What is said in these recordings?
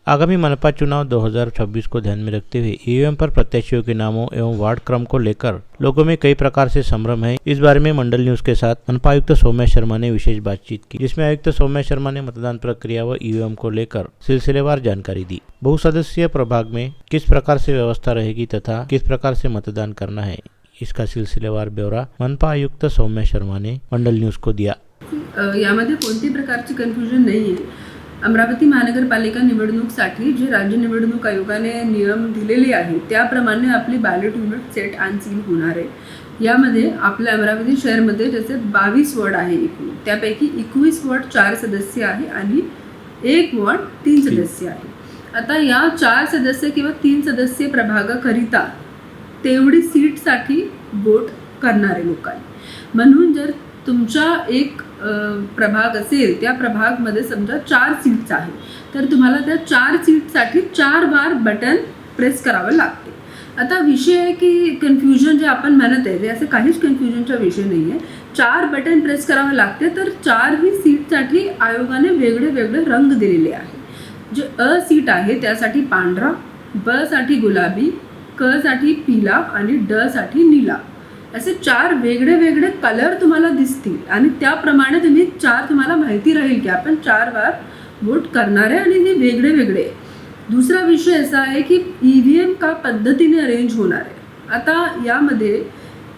आगामी मनपा चुनाव 2026 को ध्यान में रखते हुए ईवीएम पर प्रत्याशियों के नामों एवं वार्ड क्रम को लेकर लोगों में कई प्रकार से संभ्रम है। इस बारे में मंडल न्यूज के साथ मनपा आयुक्त सौम्या शर्मा ने विशेष बातचीत की, जिसमें आयुक्त सौम्या शर्मा ने मतदान प्रक्रिया व ईवीएम को लेकर सिलसिलेवार जानकारी दी। बहुसदस्यीय प्रभाग में किस प्रकार से व्यवस्था रहेगी तथा किस प्रकार से मतदान करना है, इसका सिलसिलेवार ब्यौरा मनपा आयुक्त सौम्या शर्मा ने मंडल न्यूज को दिया। यामध्ये कोणत्याही प्रकारची कन्फ्युजन नाही आहे। अमरावती महानगरपालिका निवडणूकसाठी जे राज्य निवडणूक आयोगाने नियम दिलेले आहेत त्याप्रमाणे आपली ballot unit set and seal होणार आहे। यामध्ये आपल्या अमरावती शहरमध्ये जसे 22 वॉर्ड आहे एकूण, त्यापैकी 21 वॉर्ड 4 सदस्य आहे आणि 1 वॉर्ड 3 सदस्य आहे। आता या 4 सदस्य किंवा 3 सदस्य प्रभागाकरिता तेवढी सीटसाठी वोट करणारे लोक आहे। म्हणून जर तुमचा एक प्रभाग असेल, त्या प्रभागमध्ये समजा 4 सीट्स आहे, तर तुम्हाला त्या 4 सीटसाठी 4 बार बटन प्रेस करावं लागते। आता विषय आहे की कन्फ्युजन जे आपण म्हणत आहे ते असं काहीच कन्फ्युजनचा विषय नाही आहे। 4 बटन प्रेस करावं लागते, तर 4 ही सीटसाठी आयोगाने वेगळे वेगळे रंग दिलेले आहे। जे अ सीट आहे त्यासाठी पांढरा, ब साठी गुलाबी, क साठी पिला आणि ड साठी निळा, असे 4 वेगळे वेगळे कलर तुम्हाला दिसतील आणि त्याप्रमाणे तुम्हाला माहिती राहील की आपण 4 बार वोट करणार आहे आणि हे वेगळे वेगळे। दुसरा विषय असा आहे की ईव्हीएम का पद्धतीने अरेंज होणार आहे। आता यामध्ये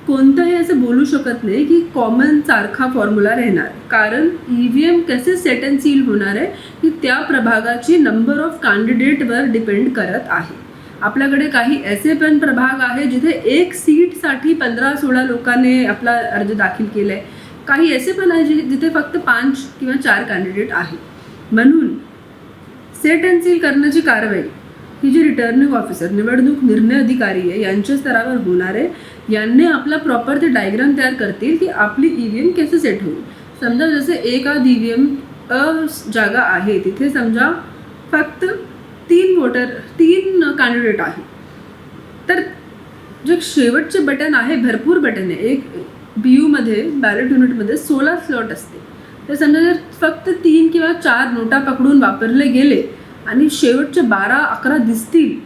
कोणतंही असं बोलू शकत नाही की कॉमन सारखा फॉर्म्युला राहणार, कारण ईव्हीएम कसे सेट अँड सील होणार आहे की त्या प्रभागाची नंबर ऑफ कॅन्डिडेटवर डिपेंड करत आहे। आपल्याकडे काही असे पण प्रभाग आहे जिथे एक सीटसाठी 15-16 लोकांनी आपला अर्ज दाखल केला आहे। काही असे पण आहे जिथे फक्त 5 किंवा 4 कॅन्डिडेट आहे। म्हणून सेट अँड सील करण्याची कारवाई ही जी रिटर्निंग ऑफिसर निवडणूक निर्णय अधिकारी आहे यांच्या स्तरावर होणार आहे। यांनी आपला प्रॉपर ते डायग्राम तयार करतील की आपली ईव्हीएम कसे सेट होईल। समजा जसे एका ईव्हीएम जागा आहे तिथे समजा फक्त 3 कॅन्डिडेट आहे, तर जे शेवटचे बटन आहे भरपूर बटन आहे। एक BU-मध्ये बॅलेट युनिटमध्ये 16 स्लॉट असते, तर समजा जर फक्त 3 किंवा 4 नोटा पकडून वापरले गेले आणि शेवटचे 12-11 दिसतील,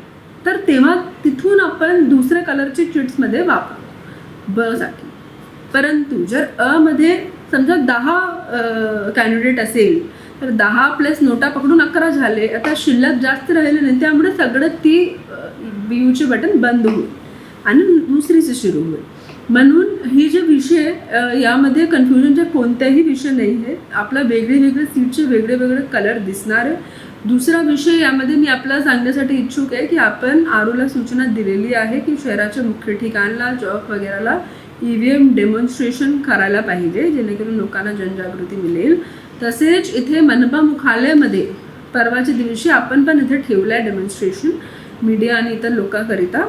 तर तेव्हा तिथून आपण दुसऱ्या कलरचे चिट्समध्ये वापरू ब साठी। परंतु जर अमध्ये समजा 10 कॅन्डिडेट असेल तर 10 प्लस नोटा पकडून 11 झाले, आता शिल्लक जास्त राहिले नाही, त्यामुळे सगळं ती BU-चे बटन बंद होईल आणि दुसरीचे सुरू होईल। म्हणून ही जे विषय यामध्ये कन्फ्युजनचे कोणताही विषय नाही आहे। आपला वेगळे वेगळे सीटचे वेगळे वेगळे कलर दिसणार आहे। दुसरा विषय यामध्ये मी आपल्याला सांगण्यासाठी इच्छुक आहे की आपण आरोला सूचना दिलेली आहे की शहराच्या मुख्य ठिकाणला चौक वगैरेला ईव्हीएम डेमॉन्स्ट्रेशन करायला पाहिजे, जेणेकरून लोकांना जनजागृती मिळेल। तसेच इथे मनपा मुख्यालयामध्ये परवाच्या दिवशी आपण पण इथे ठेवलं आहे डेमॉन्स्ट्रेशन मीडिया आणि इतर लोकांकरिता,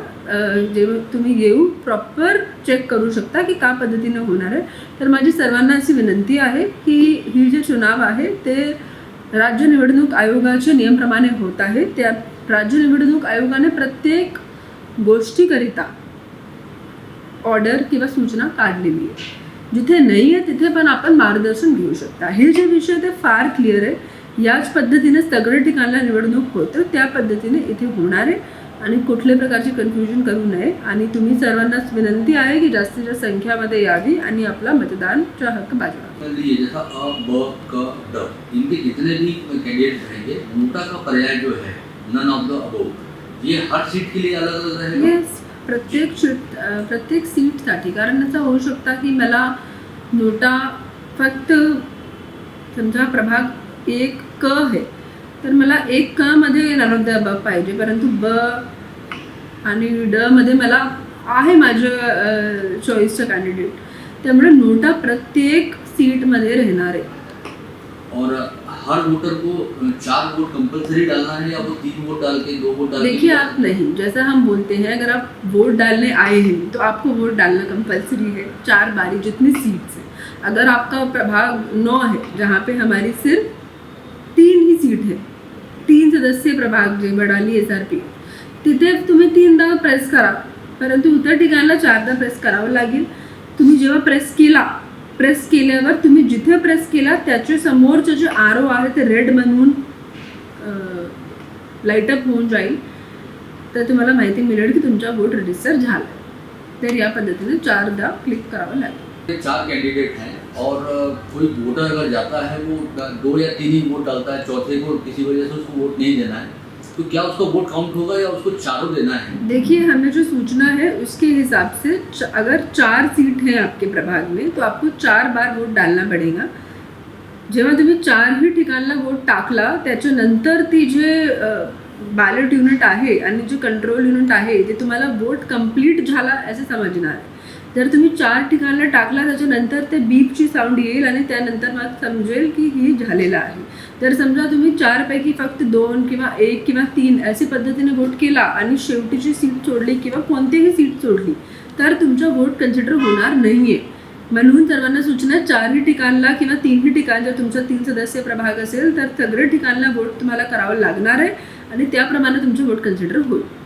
जे तुम्ही येऊ प्रॉपर चेक करू शकता की का पद्धतीने होणार आहे। तर माझी सर्वांना अशी विनंती आहे की ही जे चुनाव आहे ते राज्य निवडणूक आयोगाच्या नियमाप्रमाणे होत आहे। त्या राज्य निवडणूक आयोगाने प्रत्येक गोष्टीकरिता ऑर्डर किंवा सूचना काढलेली आहे। जिथे नाही आहे तिथे पण आपण मार्गदर्शन घेऊ शकता। हे जे विषय ते फार क्लिअर आहे। याच पद्धतीने सगळ्या ठिकाणला निवडणूक होतं त्या पद्धतीने इथे होणार आहे आणि कुठल्याही प्रकारची कन्फ्युजन करू नये। आणि तुम्ही सर्वांनाच विनंती आहे की जास्तीत जास्त संख्यामध्ये यावी आणि आपला मतदानचा हक्क बजावा। जैसा अ, ब, क, ड इनके जितने भी कैंडिडेट रहेंगे नोटा का पर्याय जो है नन ऑफ द अबोव, ये हर सीट के लिए अलग अलग रहेगा। येस, प्रत्येक सीटसाठी, कारण असं होऊ शकता की मला नोटा फक्त समजा प्रभाग 1 क आहे, तर मला 1 क मध्ये नन ऑफ द अबव पाहिजे, परंतु ब आणि ड मध्ये मला आहे माझं चॉईसचं कॅन्डिडेट, त्यामुळे नोटा प्रत्येक सीटमध्ये राहणार आहे। और हर वोटर को 4 वोट कंपलसरी डालना है या वो 3 वोट डाल के 2 वोट डाल के? देखिए आप नहीं, जैसा हम बोलते हैं अगर आप वोट डालने आए हैं तो आपको वोट डालना कंपलसरी है 4 बारी जितनी सीट्स हैं। अगर आपका प्रभाग 9 है जहाँ पे हमारी सिर्फ 3 ही सीट है, 3 सदस्य प्रभाग जे बडाली SRP, तिथे तुम्ही 3दा प्रेस करा, परंतु इतर ठिकाणला 4दा प्रेस करावं लागेल। तुम्ही जेव्हा प्रेस केल्यावर तुम्ही जिथे प्रेस केला त्याच्या समोरचं जे आरो आहे ते रेड म्हणून लाईटअप होऊन जाईल, तर तुम्हाला माहिती मिळेल की तुमचा वोट रजिस्टर झाला. तर या पद्धतीने 4दा क्लिक करावं लागेल. 4 कैंडिडेट हैं और कोई वोटर अगर जाता है वो 2 या 3 ही वोट डालता है, चौथे को किसी वजह से उसको वोट नहीं देना है, तो क्या उसका वोट काउंट होगा या उसको चारों देना है? देखिए, हमें जो सूचना है उसके हिसाब से अगर 4 सीट हैं आपके प्रभाग में तो आपको 4 बार वोट डालना पडेगा. जेव्हा तुम्ही 4ही ठिकाणला वोट टाकला त्याच्यानंतर ती जे बॅलेट युनिट आहे आणि जे कंट्रोल युनिट आहे ते तुम्हाला वोट कंप्लीट झाला असे समजणार आहे. जर तुम्ही 4 ठिकाणला टाकला त्याच्यानंतर ते बीपची साऊंड येईल आणि त्यानंतर मला समजेल की ही झालेलं आहे. तर समजा तुम्ही 4 पैकी फक्त 2 किंवा 1 किंवा 3 अशी पद्धतीने वोट केला आणि शेवटीची सीट सोडली किंवा कोणतीही सीट सोडली तर तुमचा वोट कन्सिडर होणार नाही आहे. म्हणून सर्वांना सूचना, 4ही ठिकाणला किंवा 3ही ठिकाण जर तुमचा 3 सदस्य प्रभाग असेल तर सगळे ठिकाणला वोट तुम्हाला करावं लागणार आहे आणि त्याप्रमाणे तुमचं वोट कन्सिडर होईल.